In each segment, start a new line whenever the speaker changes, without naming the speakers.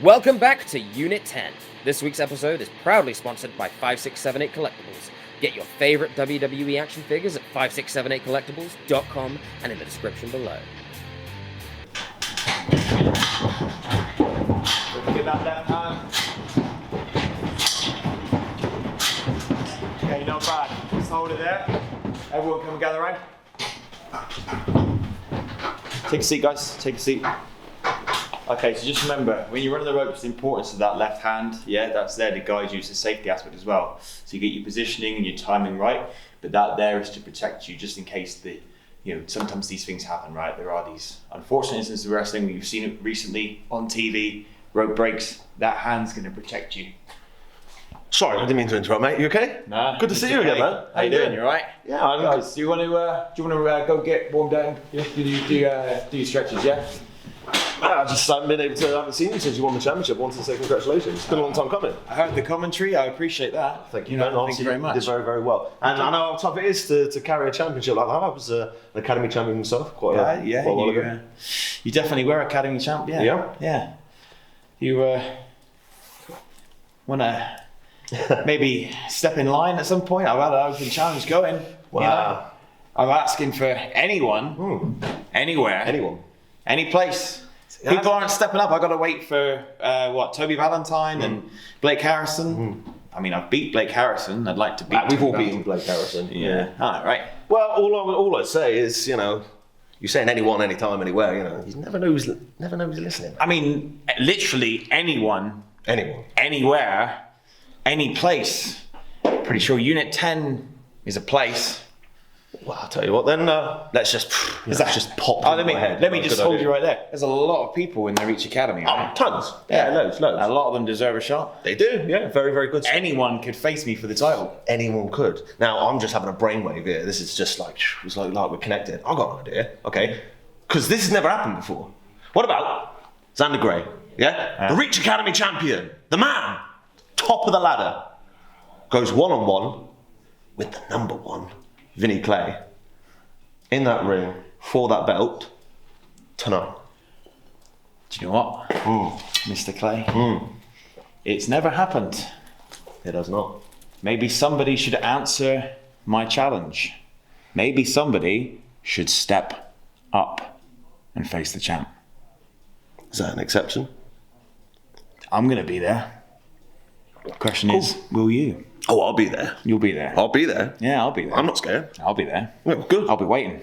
Welcome back to Unit 10. This week's episode is proudly sponsored by 5678 Collectibles. Get your favorite WWE action figures at 5678collectibles.com and in the description below.
Get that left hand. Okay, not bad. Just hold it there. Everyone come and gather around. Take a seat, guys. Take a seat. Okay, so just remember, when you're running the ropes, the importance of that left hand, that's there to guide you. It's a safety aspect as well. So you get your positioning and your timing right, but that there is to protect you just in case sometimes these things happen, right? There are these unfortunate instances of wrestling. We've seen it recently on TV, rope breaks. That hand's going to protect you.
Sorry, I didn't mean to interrupt, mate. You okay?
Nah.
Good to see you again, man.
How you doing? You alright?
Yeah, I'm
Guys, do you want to go get warmed down? Yeah. Do your stretches, yeah?
I just haven't seen you since you won the championship. I wanted to say congratulations. It's been a long time coming.
I heard the commentary. I appreciate that.
Thank you.
Thank you very much.
You did very, very well. And I know how tough it is to carry a championship like that. I was an academy champion myself. Quite a while ago.
You definitely were academy champ. Yeah. You want to maybe step in line at some point? I've had an open challenge going.
Wow.
I'm asking for anyone, anywhere, any place. People aren't stepping up. I've got to wait for Toby Valentine and Blake Harrison. I mean, I've beat Blake Harrison. I'd like to beat.
We've all beaten Blake Harrison.
Yeah. All right.
Well, all I'd say is, you're saying anyone, anytime, anywhere. You never know who's listening.
I mean, literally anyone, anywhere, any place. Pretty sure Unit 10 is a place.
Well, I'll tell you what then, let's just pop
let me just hold you right there. There's a lot of people in the Reach Academy, right?
Tons. Yeah, loads.
A lot of them deserve a shot.
They do, yeah. Very, very good.
Anyone could face me for the title.
Anyone could. Now, I'm just having a brainwave here. This is just like we're connected. I've got an idea, okay? Because this has never happened before. What about Xander Gray, The Reach Academy champion, the man, top of the ladder, goes one-on-one with the number one, Vinnie Clay, in that ring for that belt tonight.
Do you know what, Mr. Clay? It's never happened.
It has not.
Maybe somebody should answer my challenge. Maybe somebody should step up and face the champ.
Is that an exception?
I'm going to be there. The question is, will you?
Oh, I'll be there.
You'll be there.
I'll be there.
Yeah, I'll be there.
I'm not scared.
I'll be there.
Yeah, good.
I'll be waiting.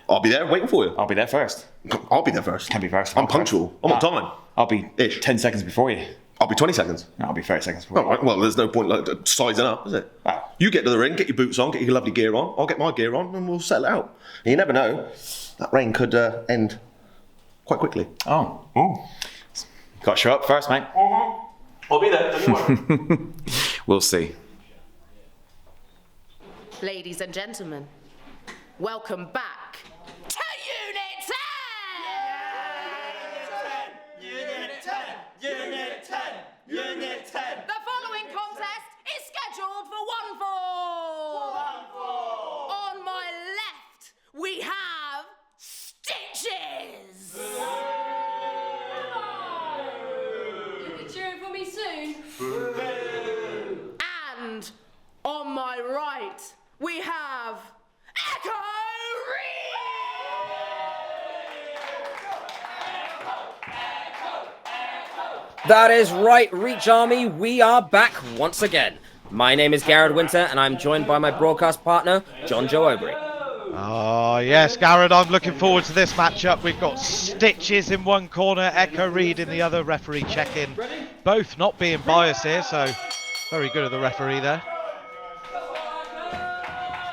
I'll be there waiting for you.
I'll be there first.
I'll be there first.
Can be first.
I'm punctual. I'm on time.
I'll be 10 seconds before you.
I'll be 20 seconds.
I'll be 30 seconds before
you. Right, well, there's no point sizing up, is it? You get to the ring, get your boots on, get your lovely gear on. I'll get my gear on and we'll settle it out. And you never know. That reign could end quite quickly.
Oh. Got to show up first, mate.
I'll be there. Don't you worry.
We'll see.
Ladies and gentlemen, welcome back to Unit 10!
Unit 10! Unit 10! Unit 10!
The following contest is scheduled for one fall. On my left, we have Stitches.
You'll be cheering for me soon.
And on my right, we have Ep30!
That is right, Reach Army, we are back once again. My name is Garrett Winter, and I'm joined by my broadcast partner, John Joe Obrey.
Oh, yes, Garrett, I'm looking forward to this matchup. We've got Stitches in one corner, Echo Reed in the other, referee check-in. Both not being biased here, so very good of the referee there.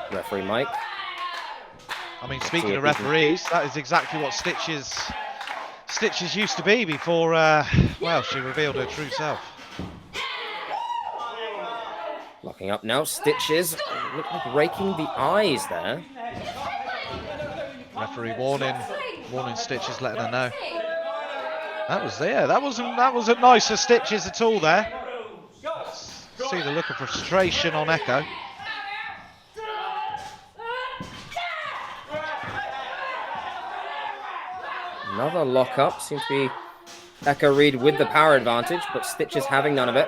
Referee Mike.
I mean, speaking of referees, that is exactly what Stitches used to be before, she revealed her true self.
Locking up now, Stitches look like raking the eyes there.
Referee warning Stitches, letting her know. That wasn't nice of Stitches at all there. See the look of frustration on Echo.
Another lock-up. Seems to be Echo Reed with the power advantage, but Stitches having none of it.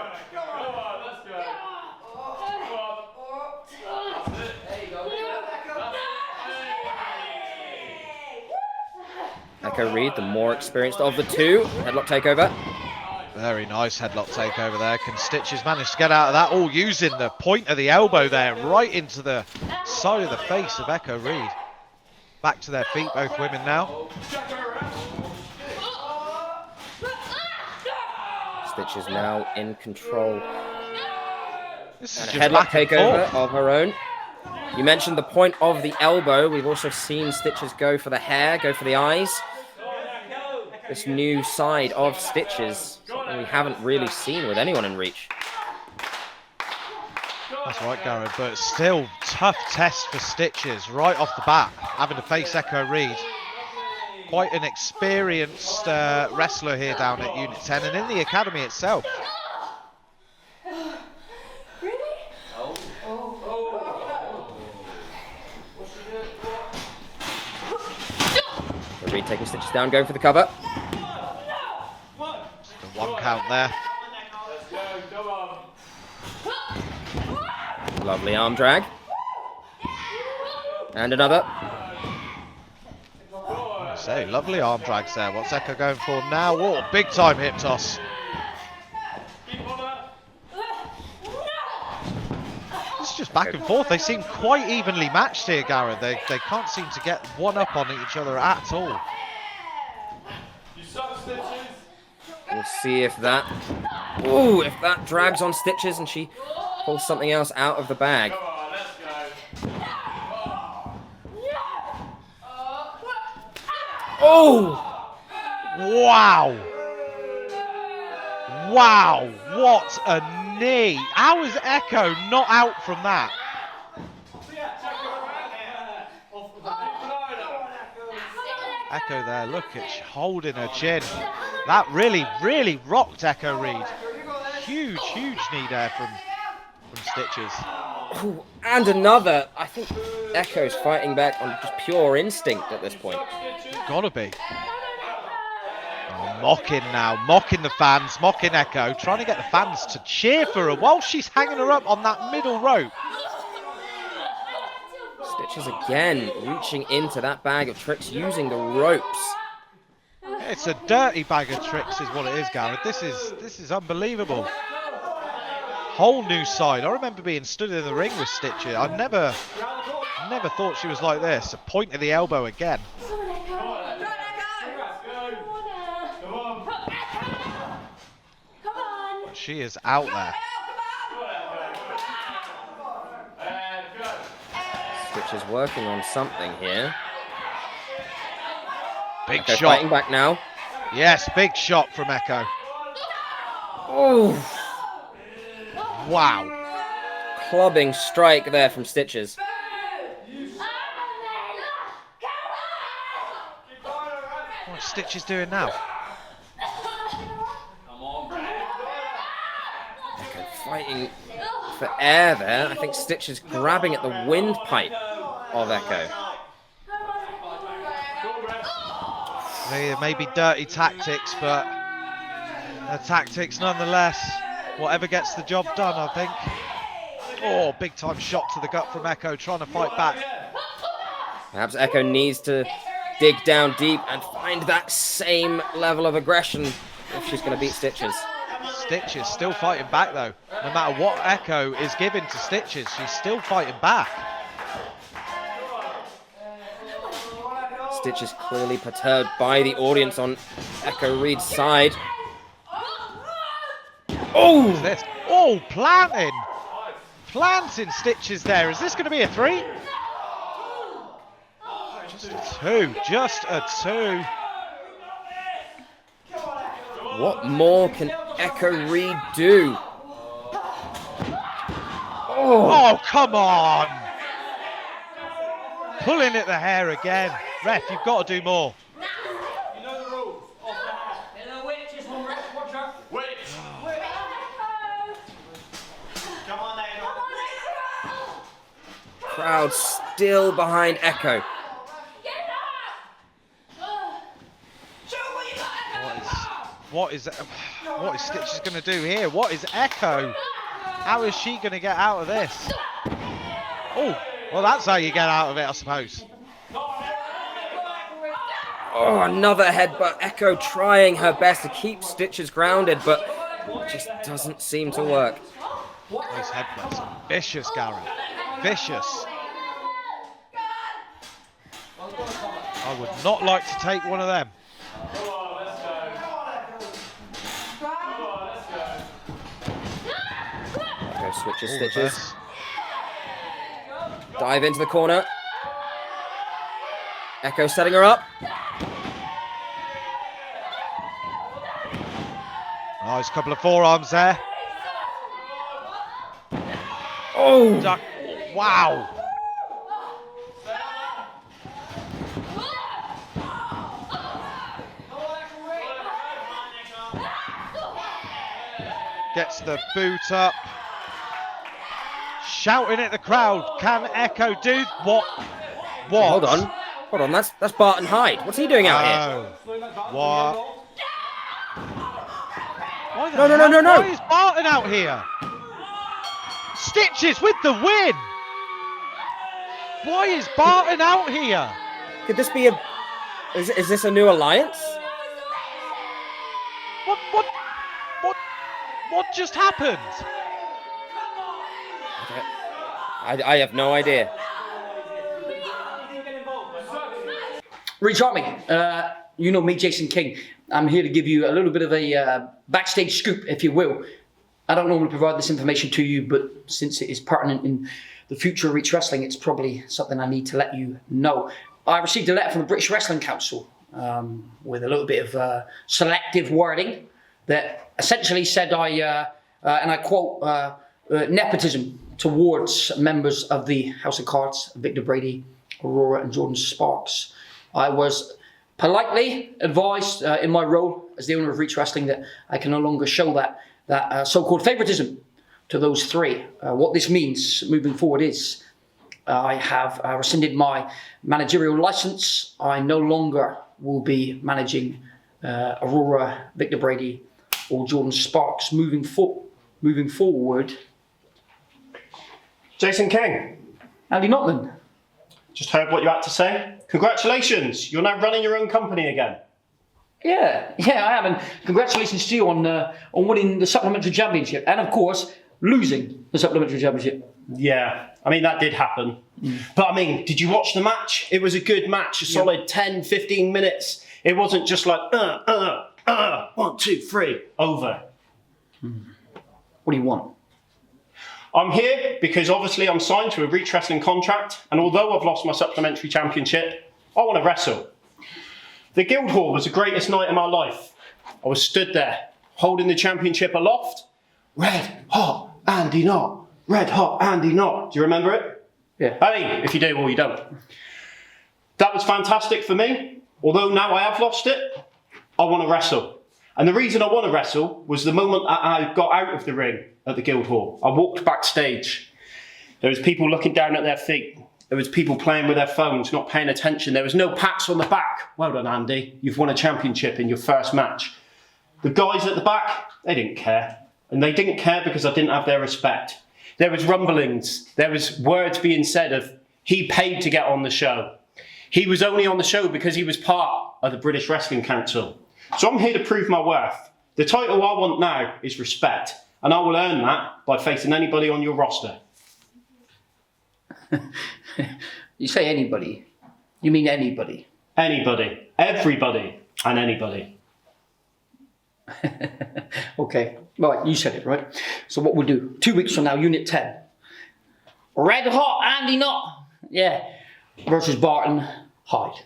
Echo Reed, the more experienced of the two. Headlock takeover.
Very nice headlock takeover there. Can Stitches manage to get out of that? All using the point of the elbow there, right into the side of the face of Echo Reed. Back to their feet, both women now.
Stitches now in control.
This is
And a
just
headlock
back and
takeover
forth.
of her own. You mentioned the point of the elbow. We've also seen Stitches go for the hair, go for the eyes. This new side of Stitches, something we haven't really seen with anyone in Reach.
That's right, Gareth, but still tough test for Stitches right off the bat, having to face Echo Reed. Quite an experienced wrestler here down at Unit 10 and in the academy itself.
Reed taking Stitches down, going for the cover.
Just a one count there.
Lovely arm drag. And another.
I say, lovely arm drags there. What's Echo going for now? Oh, big time hip toss. It's just back and forth. They seem quite evenly matched here, Gareth. They can't seem to get one up on each other at all.
We'll see if that... Ooh, if that drags on Stitches and she pulls something else out of the bag. Oh!
Wow! Wow! What a knee! How is Echo not out from that? Echo there, look, it's holding her chin. That really, really rocked Echo Reed. Huge, huge knee there from Stitches.
Ooh, and another. I think Echo's fighting back on just pure instinct at this point.
Gotta be. Oh, mocking now, mocking the fans, mocking Echo, trying to get the fans to cheer for her while she's hanging her up on that middle rope.
Stitches again reaching into that bag of tricks using the ropes.
It's a dirty bag of tricks is what it is, Gareth. This is unbelievable. Whole new side. I remember being stood in the ring with Stitches. I never thought she was like this. A point of the elbow again. But she is out there.
Stitches working on something here.
Big
Echo
shot.
fighting back now.
Yes, big shot from Echo.
Oh,
Wow.
clubbing strike there from Stitches.
What's Stitches doing now?
Echo fighting for air there. I think Stitches grabbing at the windpipe of Echo.
They may be dirty tactics, but they're tactics nonetheless. Whatever gets the job done, I think. Oh, big time shot to the gut from Echo, trying to fight back.
Perhaps Echo needs to dig down deep and find that same level of aggression if she's going to beat Stitches.
Stitches still fighting back though. No matter what Echo is giving to Stitches, she's still fighting back.
Stitches clearly perturbed by the audience on Echo Reed's side. Oh!
This. Oh, planting! Planting Stitches there. Is this going to be a 3? Just a 2. Just a 2.
What more can Echo Reed do?
Oh, come on! Pulling at the hair again. Ref, you've got to do more.
You know the rules. Hello, witches, one ref, watch her. Witch. Come on, Echo.
Crowd still behind Echo.
What is Stitches going to do here? What is Echo? How is she going to get out of this? Oh, well, that's how you get out of it, I suppose.
Oh, another headbutt. Echo trying her best to keep Stitches grounded, but it just doesn't seem to work.
Nice headbutts. Vicious, Garrett. Vicious. I would not like to take one of them.
Echo switches Stitches. Dive into the corner. Echo setting her up.
Nice couple of forearms there.
Oh!
Duck. Wow. Gets the boot up. Shouting at the crowd. Can Echo do what? What?
Hold on. That's Barton Hyde. What's he doing out here?
What? Why the
No.
hell? Why is Barton out here? Stitches with the win. Why is Barton out here?
Could this be a... Is this a new alliance?
What just happened?
I have no idea.
Reach Army, you know me, Jason King. I'm here to give you a little bit of a backstage scoop, if you will. I don't normally provide this information to you, but since it is pertinent in the future of Reach Wrestling, it's probably something I need to let you know. I received a letter from the British Wrestling Council with a little bit of selective wording that essentially said and I quote, nepotism towards members of the House of Cards, Victor Brady, Aurora and Jordan Sparks. I was politely advised in my role as the owner of Reach Wrestling that I can no longer show that so-called favoritism to those three. What this means moving forward is I have rescinded my managerial license. I no longer will be managing Aurora, Victor Brady or Jordan Sparks moving forward.
Jason King.
Andy Notman.
Just heard what you had to say. Congratulations, you're now running your own company again.
Yeah, I am, and congratulations to you on winning the Supplementary Championship, and of course, losing the Supplementary Championship.
Yeah, I mean, that did happen. But I mean, did you watch the match? It was a good match, a solid 10, 15 minutes. It wasn't just like, 1, 2, 3, over.
What do you want?
I'm here because obviously I'm signed to a Reach Wrestling contract, and although I've lost my Supplementary Championship, I want to wrestle. The Guildhall was the greatest night of my life. I was stood there, holding the championship aloft. Red hot Andy Knott. Red hot Andy Knott. Do you remember it?
Yeah.
I mean, if you do or you don't. That was fantastic for me. Although now I have lost it, I want to wrestle. And the reason I want to wrestle was the moment I got out of the ring at the Guildhall. I walked backstage. There was people looking down at their feet. There was people playing with their phones, not paying attention. There was no pats on the back. Well done, Andy. You've won a championship in your first match. The guys at the back, they didn't care. And they didn't care because I didn't have their respect. There was rumblings. There was words being said of, he paid to get on the show. He was only on the show because he was part of the British Wrestling Council. So I'm here to prove my worth. The title I want now is respect. And I will earn that by facing anybody on your roster.
You say anybody. You mean anybody?
Anybody. Everybody. And anybody.
Okay. Right, you said it, right? So what we'll do, 2 weeks from now, Unit 10. Red hot Andy Knott. Yeah. Versus Barton Hyde.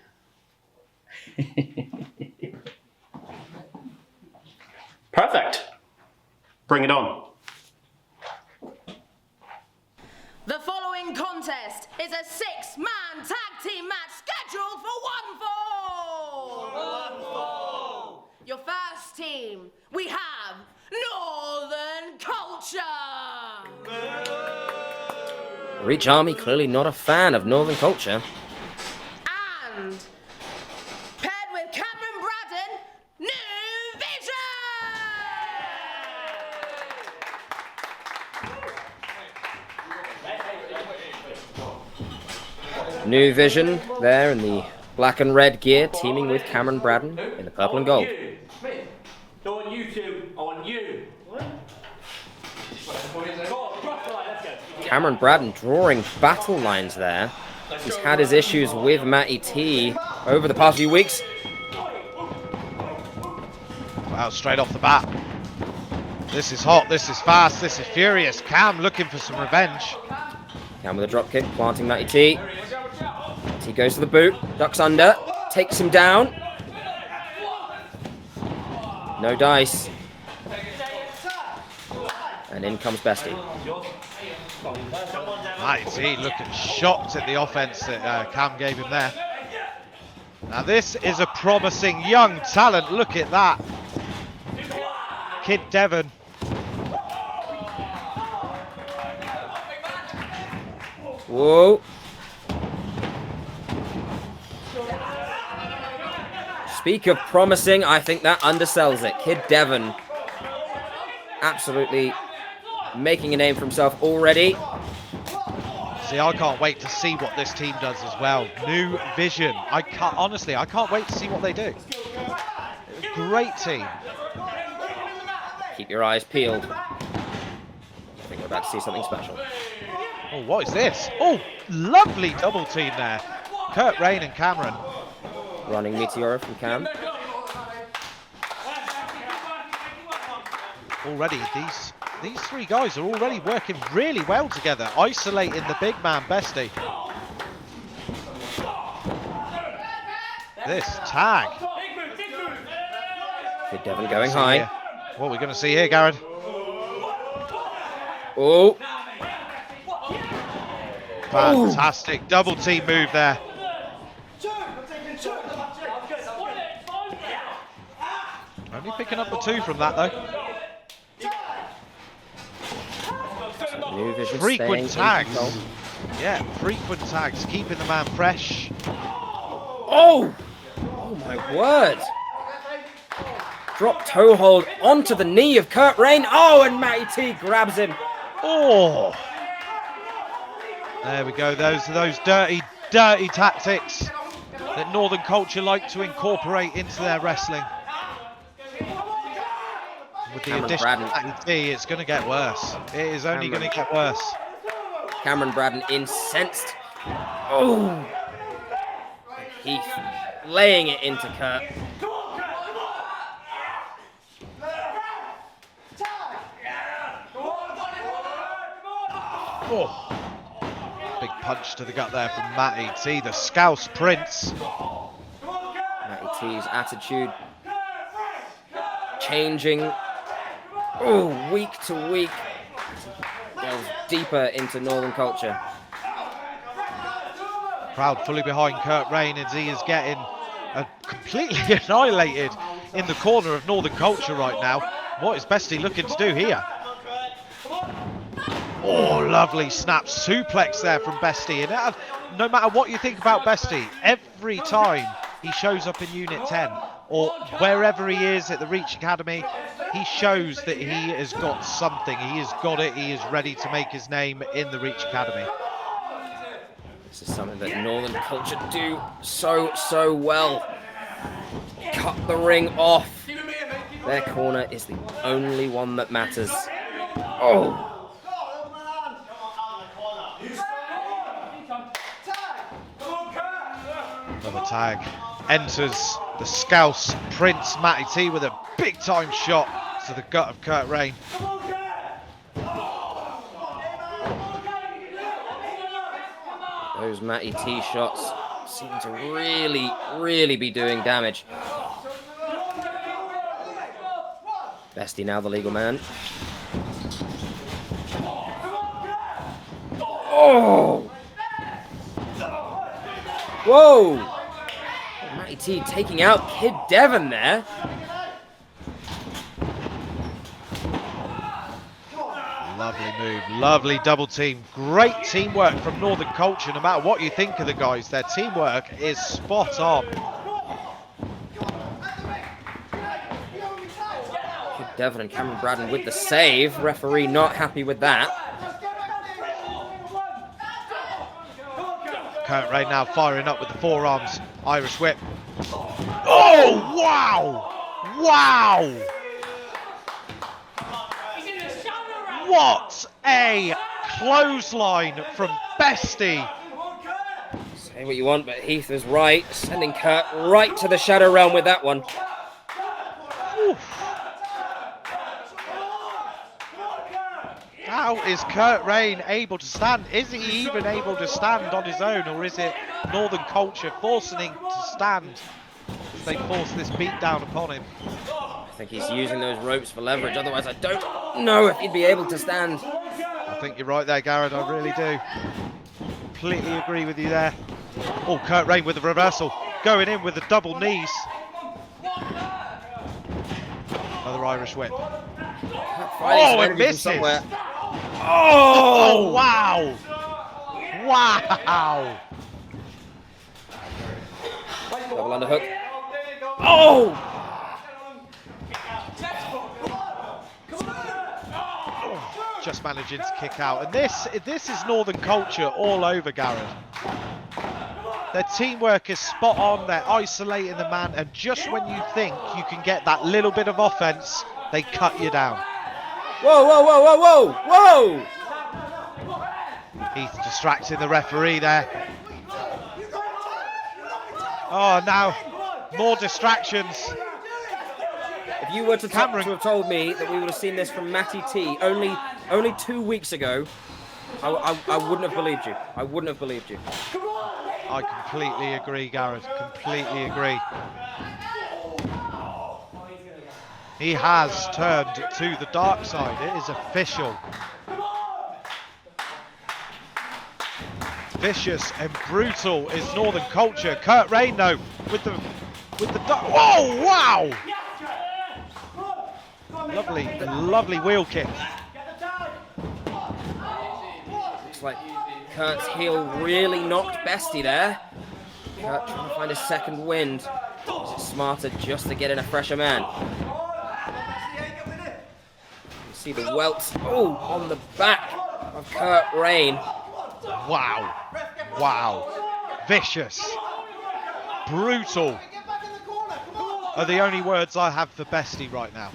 Perfect. Bring it on.
The following contest is a 6-man tag team match scheduled for one fall. Your first team, we have Northern Culture.
Reach Army clearly not a fan of Northern culture.
And paired with Cameron Braddon, New Vision.
New Vision there in the black and red gear, teaming with Cameron Braddon in the purple and gold.
No, on you two, on you.
Cameron Braddon drawing battle lines there. He's had his issues with Matty T over the past few weeks.
Wow, straight off the bat. This is hot, this is fast, this is furious. Cam looking for some revenge.
Cam with a drop kick, planting Matty T. He goes to the boot, ducks under, takes him down. No dice. And in comes Bestie.
Matty T looking shocked at the offense that Cam gave him there. Now this is a promising young talent, look at that. Kid Devon.
Whoa. Speak of promising, I think that undersells it. Kid Devon absolutely making a name for himself already.
See, I can't wait to see what this team does as well. New Vision. I can't wait to see what they do. Great team.
Keep your eyes peeled. I think we're about to see something special.
Oh, what is this? Oh, lovely double team there. Kurt Rain and Cameron.
Running Meteora from Cam.
Already, these three guys are already working really well together, isolating the big man Bestie. This tag.
Kid Devon going high.
Here. What are we going to see here, Garrett?
Oh.
Fantastic double team move there. Only picking up the 2 from that though.
New Vision
Frequent
staying in
tags. Yeah, frequent tags, keeping the man fresh.
Oh! Oh my word! Drop toe hold onto the knee of Kurt Rain. Oh, and Matty T grabs him.
Oh! There we go. Those are those dirty tactics that Northern culture like to incorporate into their wrestling. With the
Cameron
addition of
Braddon.
Matty T, it's going to get worse. It is only going to get worse.
Cameron Braddon incensed. Oh! Heath laying it into Kurt.
Oh. Big punch to the gut there from Matty T, the Scouse Prince.
Matty T's attitude changing. Oh, week to week. Delves deeper into Northern culture.
Crowd fully behind Kurt Rain as he is getting completely annihilated in the corner of Northern culture right now. What is Bestie looking to do here? Oh, lovely snap suplex there from Bestie. And no matter what you think about Bestie, every time he shows up in Unit 10 or wherever he is at the Reach Academy, he shows that he has got something. He has got it. He is ready to make his name in the Reach Academy.
This is something that Northern culture do so well. Cut the ring off. Their corner is the only one that matters. Oh.
Another tag. Enters the Scouse Prince Matty T with a big time shot to the gut of Kurt Rain.
Those Matty T shots seem to really be doing damage. Bestie now the legal man. Oh! Whoa! Matty T taking out Kid Devon there.
Lovely move, lovely double team. Great teamwork from Northern culture. No matter what you think of the guys, their teamwork is spot on.
Kid Devon and Cameron Braddon with the save. Referee not happy with that.
Kurt Rain now firing up with the forearms. Irish whip. Oh, wow! Wow! What a clothesline from Bestie.
Say what you want, but Heath was right. Sending Kurt right to the Shadow Realm with that one.
Oof. How is Kurt Rain able to stand? Is he even able to stand on his own, or is it Northern Culture forcing him to stand as they force this beat down upon him?
I think he's using those ropes for leverage, otherwise I don't know if he'd be able to stand.
I think you're right there, Garrett, I really do. Completely agree with you there. Oh, Kurt Rain with the reversal, going in with the double knees. Another Irish whip. Oh, it misses! Oh, wow! Wow!
Double underhook. Oh!
Just managing to kick out. And this is Northern Culture all over, Garrett. Their teamwork is spot on. They're isolating the man, and just when you think you can get that little bit of offense, they cut you down.
Whoa, whoa, whoa, whoa, whoa! Whoa!
Heath distracting the referee there. Oh, now more distractions.
If you were to have told me that we would have seen this from Matty T only 2 weeks ago, I wouldn't have believed you. I wouldn't have believed you.
I completely agree, Gareth. Completely agree. He has turned to the dark side. It is official. Vicious and brutal is Northern Culture. Kurt Rain, though, with the whoa, wow! Lovely wheel kick.
Looks like Kurt's heel really knocked Bestie there. Kurt trying to find a second wind. Is it smarter just to get in a fresher man? You see the welts on the back of Kurt Rain.
Wow. Wow. Vicious. Brutal are the only words I have for Bestie right now.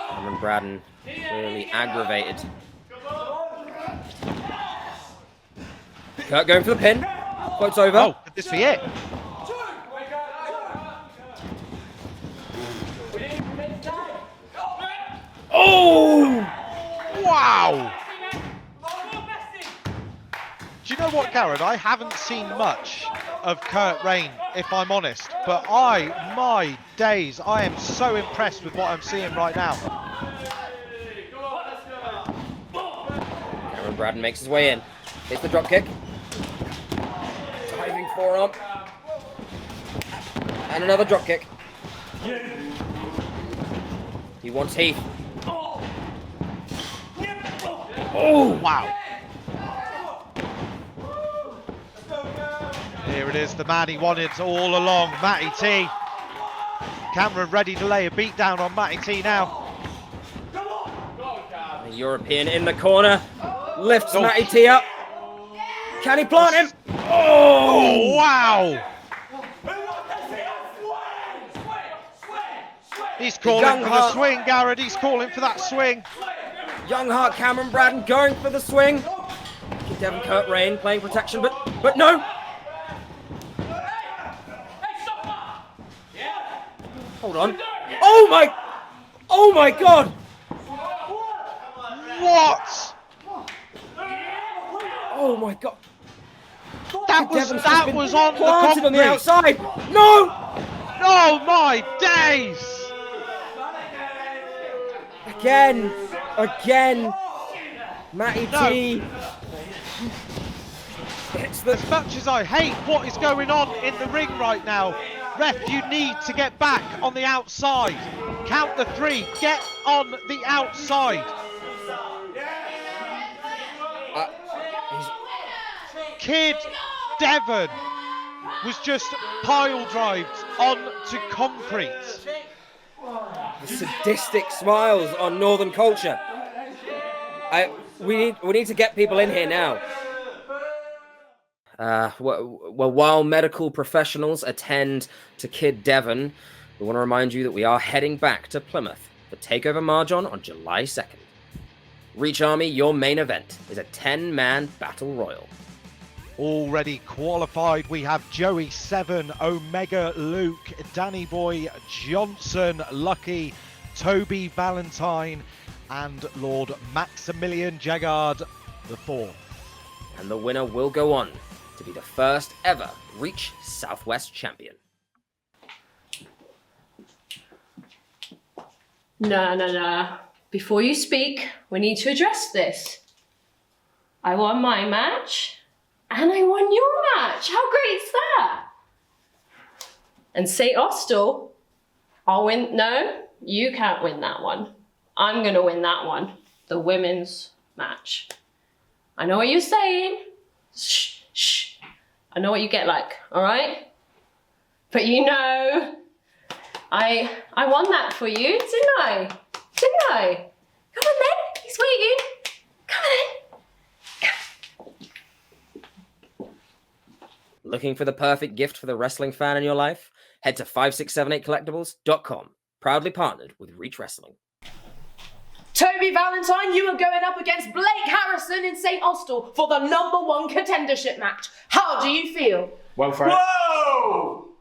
Cameron Braddon clearly aggravated. Kurt going for the pin. Quote's over.
Oh, could this be it?
Oh!
Wow! Do you know what, Garrett? I haven't seen much of Kurt Rain, if I'm honest, but my days, I am so impressed with what I'm seeing right now.
Cameron Braddon makes his way in. Hits the drop kick. Diving forearm. And another drop kick. He wants Heath.
Oh, wow. Here it is, the man he wanted all along, Matty T. Cameron ready to lay a beat down on Matty T now.
The European in the corner. Lifts Matty T up. Can he plant him?
Oh, wow. He's calling for the swing, Garrett. He's calling for that swing.
Young Heart Cameron Braddon going for the swing. Devon Kurt Rain playing protection, but no. Hold on. Oh my God.
What?
Oh my God.
That was on the
planted
concrete.
on the outside. No.
Oh my days.
Again. Matty T.
As much as I hate what is going on in the ring right now, ref, you need to get back on the outside. Count the 3. Get on the outside. Kid Devon was just pile drived onto concrete.
The sadistic smiles on Northern Culture. We need to get people in here now. Well, while medical professionals attend to Kid Devon, we want to remind you that we are heading back to Plymouth for TakeOver Marjon on July 2nd. Reach Army, your main event is a 10-man battle royal.
Already qualified, we have Joey 7, Omega Luke, Danny Boy Johnson, Lucky, Toby Valentine, and Lord Maximilian Jaggard IV.
And the winner will go on to be the first ever Reach Southwest champion.
No. Before you speak, we need to address this. I won my match, and I won your match. How great is that? And St. Austell, I'll win. No, you can't win that one. I'm going to win that one. The women's match. I know what you're saying. Shh. I know what you get like, all right? But you know, I won that for you, didn't I? Come on then, he's waiting. Come on then.
Looking for the perfect gift for the wrestling fan in your life? Head to 5678collectibles.com. Proudly partnered with Reach Wrestling.
Toby Valentine, you are going up against Blake Harrison in St. Austell for the #1 contendership match. How do you feel?
Well, Fred.
Whoa!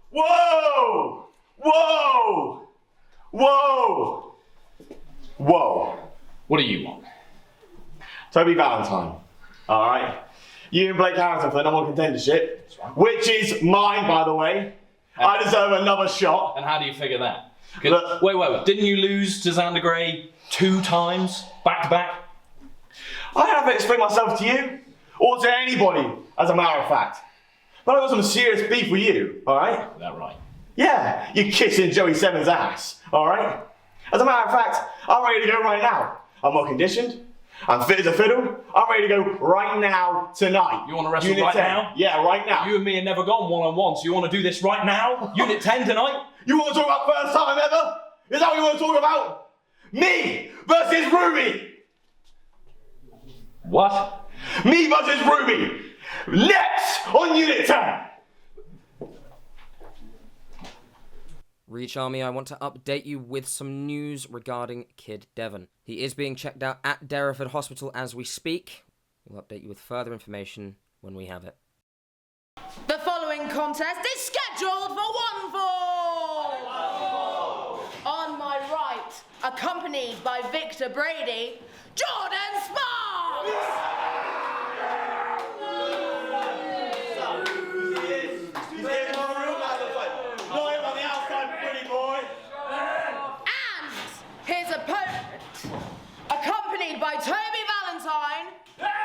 What do you want?
Toby Valentine. All right. You and Blake Harrison for the #1 contendership, which is mine, by the way. I deserve another shot.
And how do you figure that?
Look-
Wait. Didn't you lose to Xander Gray 2 times, back to back?
I haven't explained myself to you, or to anybody, as a matter of fact. But I got some serious beef with you, all right?
Is that right?
Yeah, you're kissing Joey Seven's ass, all right? As a matter of fact, I'm ready to go right now. I'm well conditioned. I'm fit as a fiddle. I'm ready to go right now, tonight.
You want to wrestle
Unit
right
10.
now?
Yeah, right now.
You and me have never gone one-on-one, so you want to do this right now? Unit 10 tonight?
You want to talk about first time ever? Is that what you want to talk about? Me versus Ruby!
What?
Me versus Ruby! Next on Unit 10!
Reach Army, I want to update you with some news regarding Kid Devon. He is being checked out at Derriford Hospital as we speak. We'll update you with further information when we have it.
The following contest is scheduled for one fall. On my right, accompanied by Victor Brady, Jordan Sparks. And his opponent, accompanied by Toby Valentine, Ruby!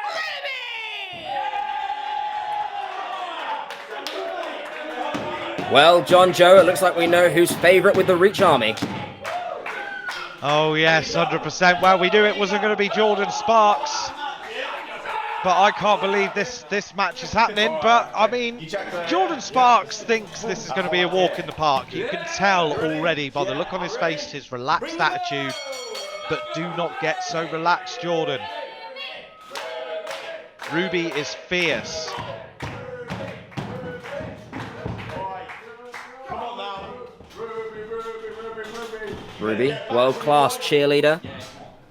Well, John Joe, it looks like we know who's favourite with the Reach Army.
Oh yes, 100%. Well, we knew it wasn't going to be Jordan Sparks. But I can't believe this match is happening. But, I mean, Jordan Sparks thinks this is going to be a walk in the park. You can tell already by the look on his face, his relaxed attitude. But do not get so relaxed, Jordan. Ruby is fierce.
Ruby, world-class cheerleader.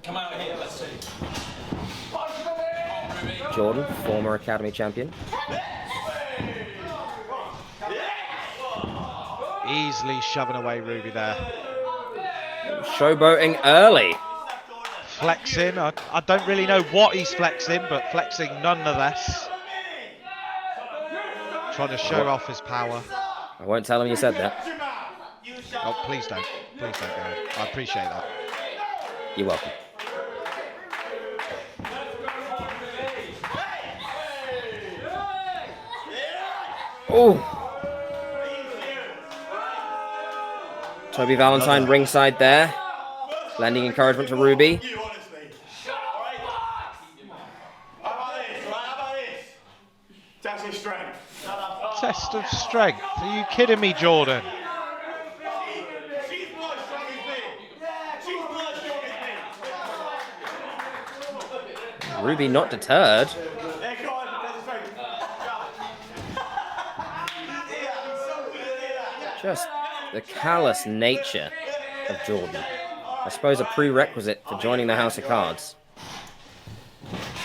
Come out here, let's see.
Jordan, former Academy champion.
Easily shoving away Ruby there.
Showboating early.
Flexing. I don't really know what he's flexing, but flexing nonetheless. Trying to show off his power.
I won't tell him you said that.
Oh, please don't. Please don't, Gary. I appreciate that.
You're welcome. Oh. Toby Valentine ringside there. Lending encouragement to Ruby.
Test of strength.
Test of strength. Are you kidding me, Jordan?
She's blood strong as me. She's blood strong as me.
Ruby not deterred.
There, go on, test of strength.
Just the callous nature of Jordan. I suppose a prerequisite for joining the House of Cards.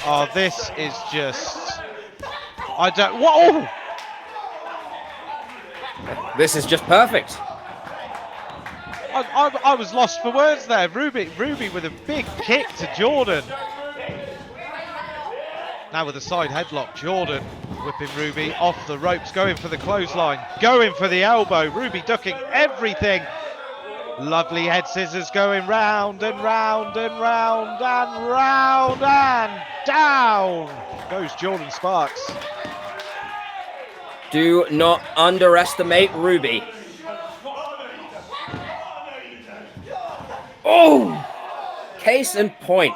Oh, this is just... I don't... Whoa!
This is just perfect.
I was lost for words there. Ruby with a big kick to Jordan. Now with a side headlock, Jordan whipping Ruby off the ropes, going for the clothesline, going for the elbow. Ruby ducking everything. Lovely head scissors going round and round and round and round and down goes Jordan Sparks.
Do not underestimate Ruby. Oh! Case in point.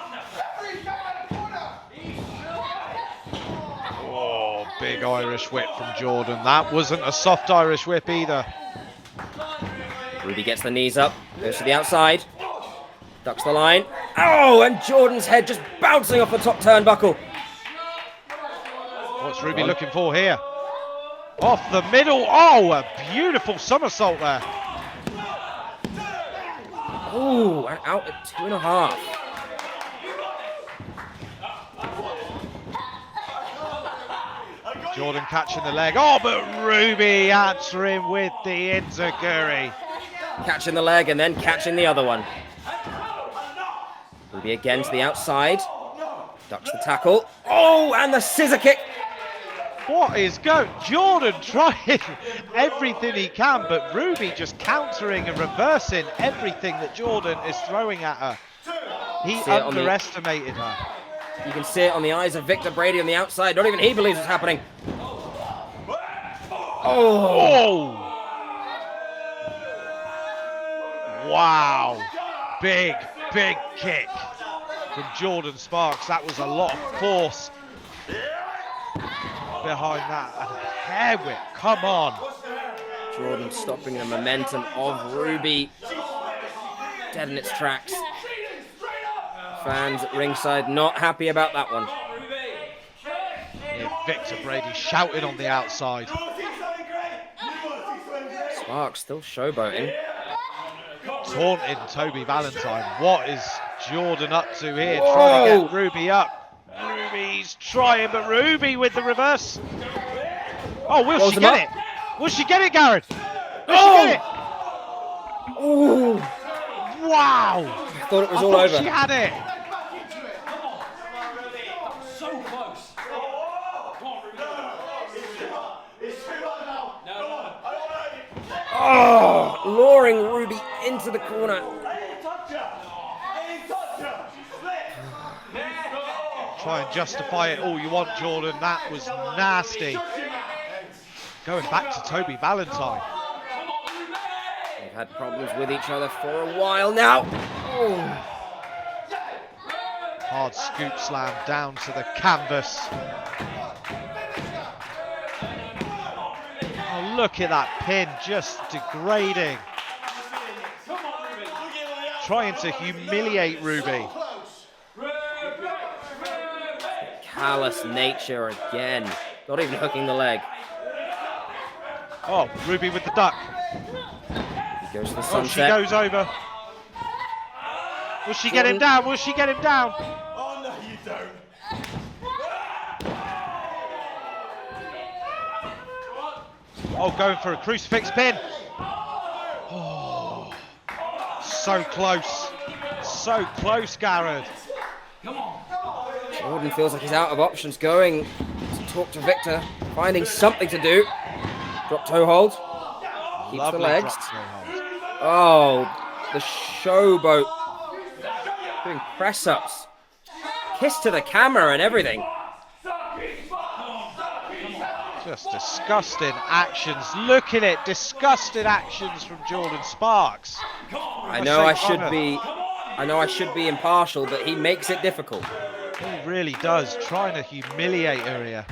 Oh, big Irish whip from Jordan. That wasn't a soft Irish whip either.
Ruby gets the knees up, goes to the outside, ducks the line. Oh, and Jordan's head just bouncing off the top turnbuckle.
What's Ruby looking for here? Off the middle. Oh, a beautiful somersault there.
Oh, and out at 2.5.
Jordan catching the leg. Oh, but Ruby answering with the enziguri.
Catching the leg and then catching the other one. Ruby again to the outside. Ducks the tackle. Oh, and the scissor kick.
What is going? Jordan trying everything he can, but Ruby just countering and reversing everything that Jordan is throwing at her. He underestimated her.
You can see it on the eyes of Victor Brady on the outside. Not even he believes it's happening. Oh!
Wow. Big kick from Jordan Sparks. That was a lot of force behind that. And a hair whip. Come on.
Jordan stopping the momentum of Ruby. Dead in its tracks. Fans at ringside not happy about that one.
Yeah, Victor Brady shouting on the outside.
Sparks still showboating.
Taunting Toby Valentine. What is Jordan up to here? Trying to get Ruby up. Ruby's trying, but Ruby with the reverse. Oh, will she get it? Will she get it, Garrett? Will she get it?
Oh!
Wow!
I thought it was all over.
She had it.
Oh, luring Ruby into the corner.
Try and justify it all you want, Jordan. That was nasty. Going back to Toby Valentine.
They've had problems with each other for a while now. Oh.
Hard scoop slam down to the canvas. Oh, look at that pin, just degrading. Trying to humiliate Ruby.
Callous nature again. Not even hooking the leg.
Oh, Ruby with the duck.
He goes to the
Oh,
sunset.
she goes over. Will she get him down? Will she get him down?
Oh, no, you don't.
Oh, going for a crucifix pin. Oh, so close. So close, Garrett.
Jordan feels like he's out of options, going to talk to Victor, finding something to do. Drop toe hold. Keeps
Lovely
the legs.
drop toe hold.
Oh, the showboat. Doing press-ups. Kiss to the camera and everything.
Just disgusting actions. Look at it. Disgusting actions from Jordan Sparks.
I know I should be impartial, but he makes it difficult.
He really does. Trying to humiliate her here.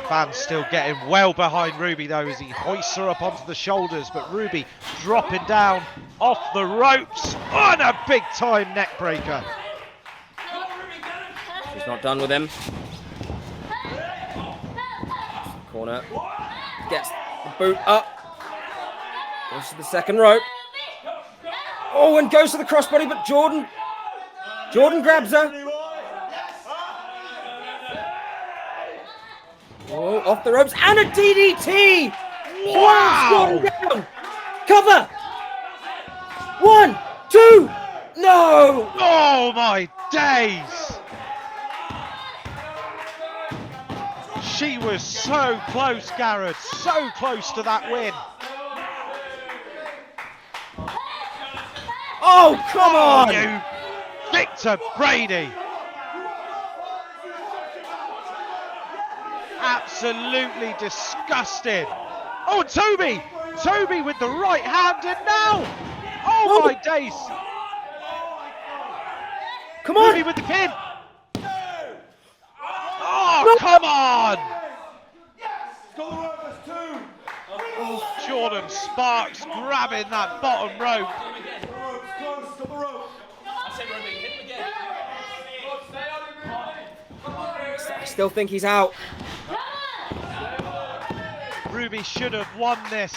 Fans still getting well behind Ruby though as he hoists her up onto the shoulders, but Ruby dropping down off the ropes on a big time neck breaker.
She's not done with him. Corner. Gets The boot up. Goes to the second rope. Oh, and goes to the crossbody, but Jordan grabs her. Oh, off the ropes, and a DDT!
Wow!
Jordan down! Cover! 1, 2, no!
Oh my days! She was so close, Garrett, so close to that win.
Oh, come on!
You Victor Brady. Absolutely disgusted. Oh, Toby with the right hand, and now, oh my days.
Come on!
Toby with the pin. Oh, come on! Jordan Sparks grabbing that bottom rope.
I still think he's out.
Ruby should have won this.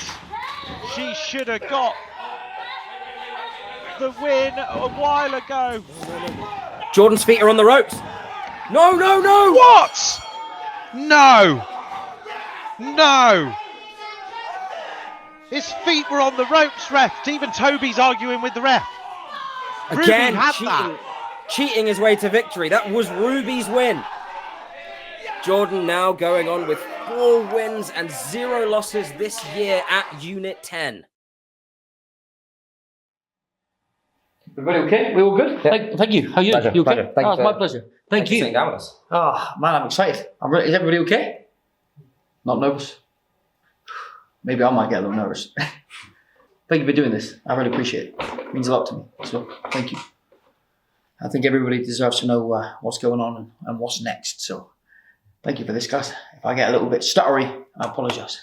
She should have got the win a while ago.
Jordan's feet are on the ropes. No, no, no!
What? No. No. His feet were on the ropes, ref. Even Toby's arguing with the ref.
Again,
Ruby had
cheating his way to victory. That was Ruby's win. Jordan now going on with 4 wins and 0 losses this year at Unit 10.
Everybody okay? We all good?
Yeah.
Thank you. How are you?
Pleasure,
You okay?
pleasure. Thank
Oh,
you
it's
for-
my pleasure. Thank you.
Sitting down with us.
Oh, man, I'm excited. Is everybody okay? Not nervous? Maybe I might get a little nervous. Thank you for doing this. I really appreciate it. It means a lot to me. So, thank you. I think everybody deserves to know what's going on and what's next. So, thank you for this, guys. If I get a little bit stuttery, I apologise.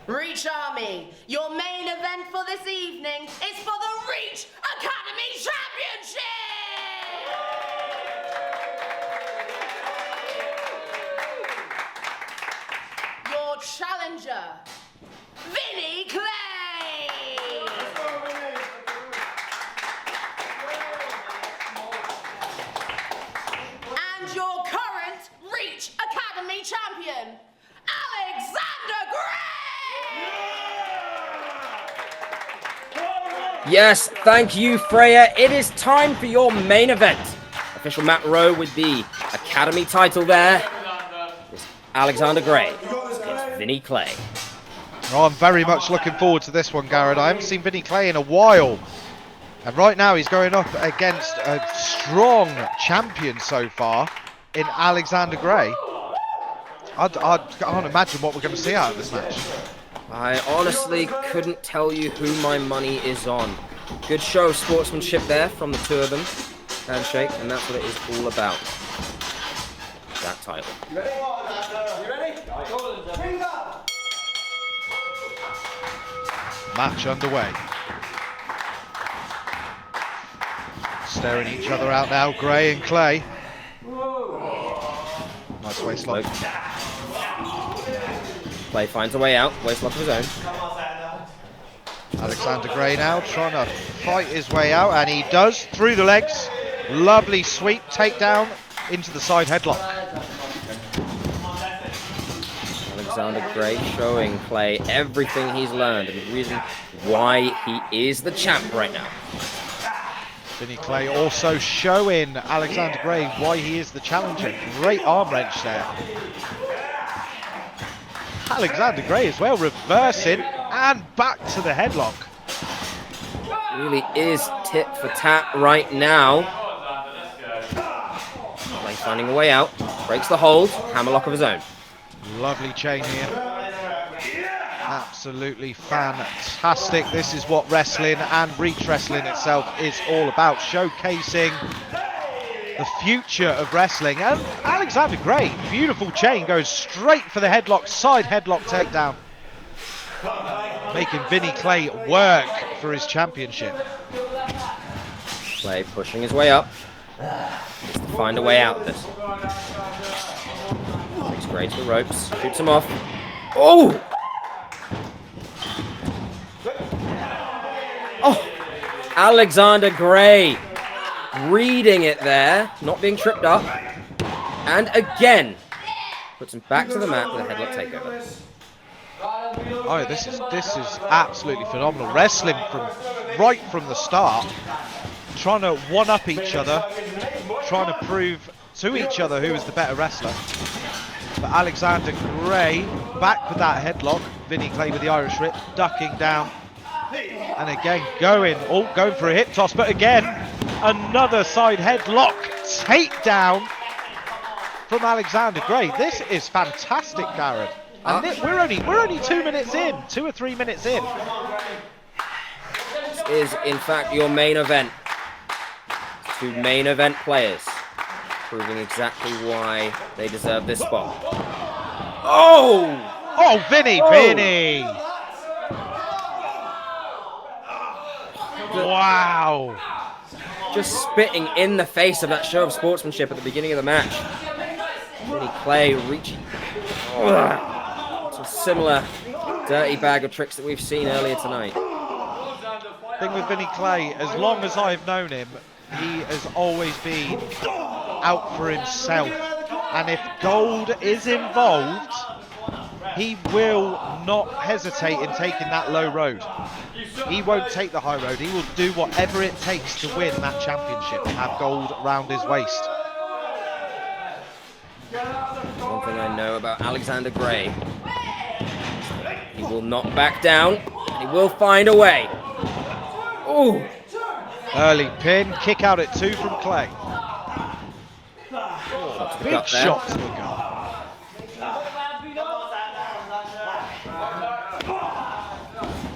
Reach Army, your main event for this evening is for the Reach Academy Championship! Your challenger, Vinnie Clay! And your current Reach Academy champion, Alexander Gray!
Yes, thank you, Freya. It is time for your main event. Official Matt Rowe with the Academy title there. It's Alexander Gray. It's Vinnie Clay.
Oh, I'm very much looking forward to this one, Garrett. I haven't seen Vinnie Clay in a while. And right now he's going up against a strong champion so far in Alexander Gray. I can't imagine what we're going to see out of this match.
I honestly couldn't tell you who my money is on. Good show of sportsmanship there from the two of them. Handshake, and that's what it is all about. That title.
You ready? You ready?
Match underway. Staring each other out now, Gray and Clay. Nice waistlock.
Clay finds a way out, waistlock of his own.
Alexander Gray now trying to fight his way out, and he does, through the legs. Lovely sweep, takedown into the side headlock.
Alexander Gray showing Clay everything he's learned and the reason why he is the champ right now.
Vinnie Clay also showing Alexander Gray why he is the challenger. Great arm wrench there. Alexander Gray as well, reversing and back to the headlock.
Really is tit for tat right now. Clay finding a way out, breaks the hold, hammerlock of his own.
Lovely chain here. Absolutely fantastic. This is what wrestling and Reach Wrestling itself is all about, showcasing the future of wrestling. And Alexander Gray, beautiful chain, goes straight for the headlock, side headlock takedown, making Vinnie Clay work for his championship.
Clay pushing his way up. Needs to find a way out of this. Gray to the ropes. Shoots him off. Oh! Oh! Alexander Gray reading it there. Not being tripped up. And again, puts him back to the mat with a headlock takeover.
Oh, this is absolutely phenomenal. Wrestling right from the start. Trying to one-up each other. Trying to prove to each other who is the better wrestler. But Alexander Gray back with that headlock. Vinnie Clay with the Irish Rip, ducking down. And again, going for a hip toss. But again, another side headlock takedown from Alexander Gray. This is fantastic, Garrett. And we're only 2 minutes in, 2 or 3 minutes in.
This is, in fact, your main event. 2 main event players, proving exactly why they deserve this spot. Oh!
Oh, Vinnie! Wow!
Just spitting in the face of that show of sportsmanship at the beginning of the match. Vinnie Clay reaching to a similar dirty bag of tricks that we've seen earlier tonight.
Thing with Vinnie Clay, as long as I've known him, he has always been out for himself. And if gold is involved, he will not hesitate in taking that low road. He won't take the high road. He will do whatever it takes to win that championship and have gold around his waist.
One thing I know about Alexander Gray, he will not back down, and he will find a way. Ooh.
Early pin, kick out at 2 from Clay. Big shot to the gut.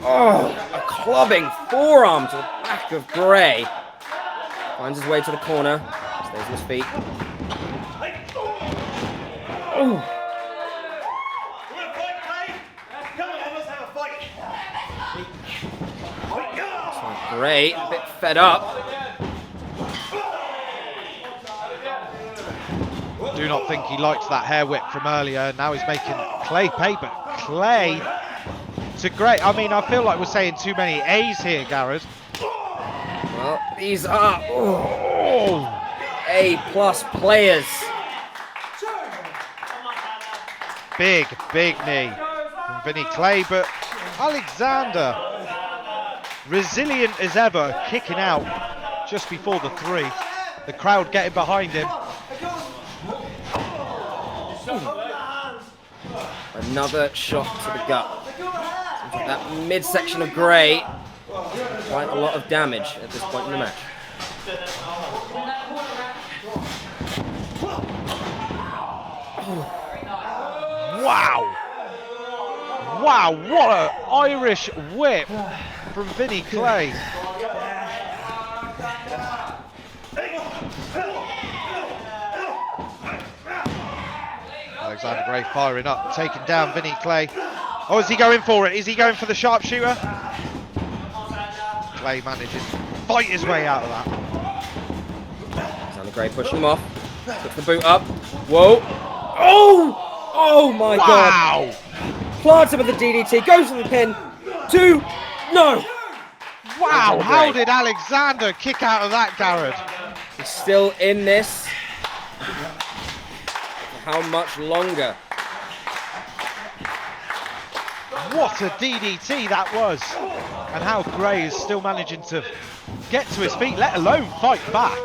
Oh, a clubbing forearm to the back of Gray. Finds his way to the corner, stays on his feet. Oh. Gray, a bit fed up.
Do not think he liked that hair whip from earlier. Now he's making Clay pay, but Clay to Gray. I mean, I feel like we're saying too many A's here, Garrett.
Well, these are A+ players.
Big knee from Vinnie Clay, but Alexander, resilient as ever, kicking out just before the 3. The crowd getting behind him.
Another shot to the gut. Seems like that midsection of Gray, quite a lot of damage at this point in the match.
Wow! Wow, what an Irish whip from Vinnie Clay. Alexander Gray firing up, taking down Vinnie Clay. Oh, is he going for it? Is he going for the sharpshooter? Clay manages to fight his way out of that.
Alexander Gray pushing him off. Puts the boot up. Whoa. Oh! Oh my god.
Wow!
Plants him with the DDT. Goes for the pin. 2. No!
Wow, how did Alexander kick out of that, Garrett?
He's still in this. How much longer?
What a DDT that was. And how Gray is still managing to get to his feet, let alone fight back.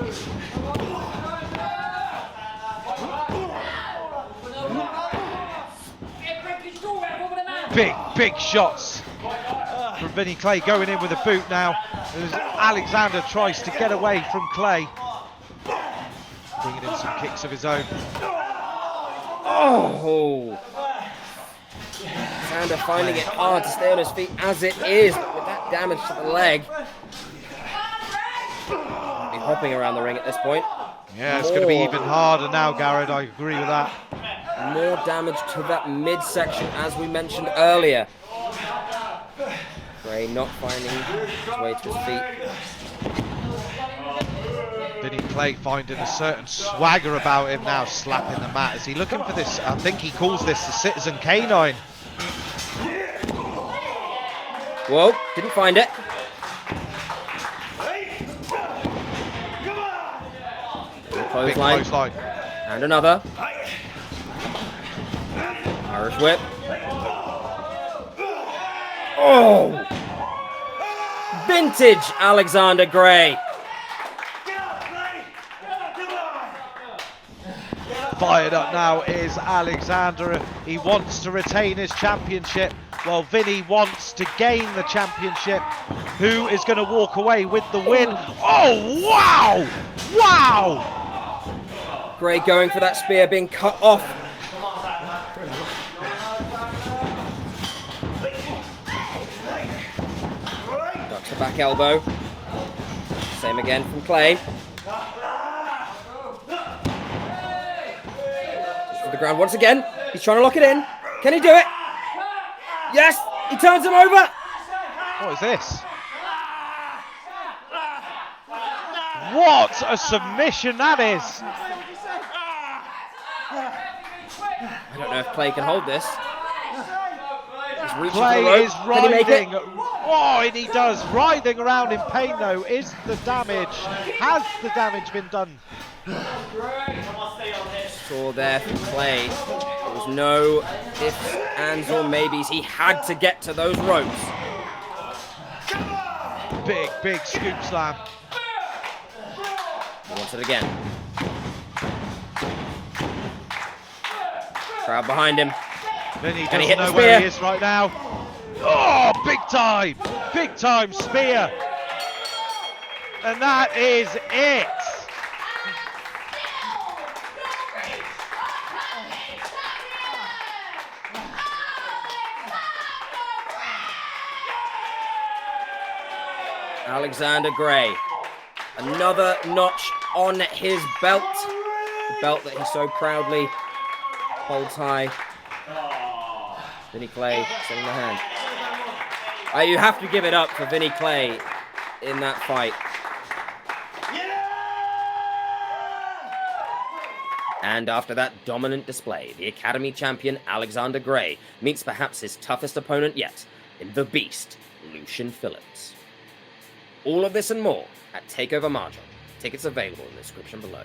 Big shots from Vinnie Clay, going in with a boot now as Alexander tries to get away from Clay. Bringing in some kicks of his own.
Oh! Alexander finding it hard to stay on his feet as it is, but with that damage to the leg. Might be hopping around the ring at this point.
Yeah, it's going to be even harder now, Garrett. I agree with that.
More damage to that midsection, as we mentioned earlier. Gray not finding his way to his feet.
Vinnie Clay finding a certain swagger about him now, slapping the mat. Is he looking for this? I think he calls this the Citizen Canine.
Whoa, didn't find it.
Big
Clothesline.
clothesline.
And another. Irish whip. Oh! Vintage Alexander Gray.
Fired up now is Alexander. He wants to retain his championship, while Vinny wants to gain the championship. Who is going to walk away with the win? Oh, wow! Wow!
Gray going for that spear, being cut off. Ducks the back elbow. Same again from Clay. To the ground once again. He's trying to lock it in. Can he do it? Yes! He turns him over!
What is this? What a submission that is!
I don't know if Clay can hold this. He's reaching
Clay
for the rope.
is
Can he make it?
writhing. Oh, and he does. Writhing around in pain though. Is the damage? Has the damage been done?
Saw there from Clay. There was no ifs, ands, or maybes. He had to get to those ropes.
Big scoop slam.
He wants it again. Crowd behind him.
Vinny
Can he
doesn't
hit the
know where he
spear?
is right now. Oh, big time spear. And that is it.
Alexander Gray. Another notch on his belt. The belt that he so proudly holds high. Vinnie Clay sending the hand. You have to give it up for Vinnie Clay in that fight. And after that dominant display, the Academy champion Alexander Gray meets perhaps his toughest opponent yet in the Beast, Lucian Phillips. All of this and more at TakeOver Mahjong. Tickets available in the description below.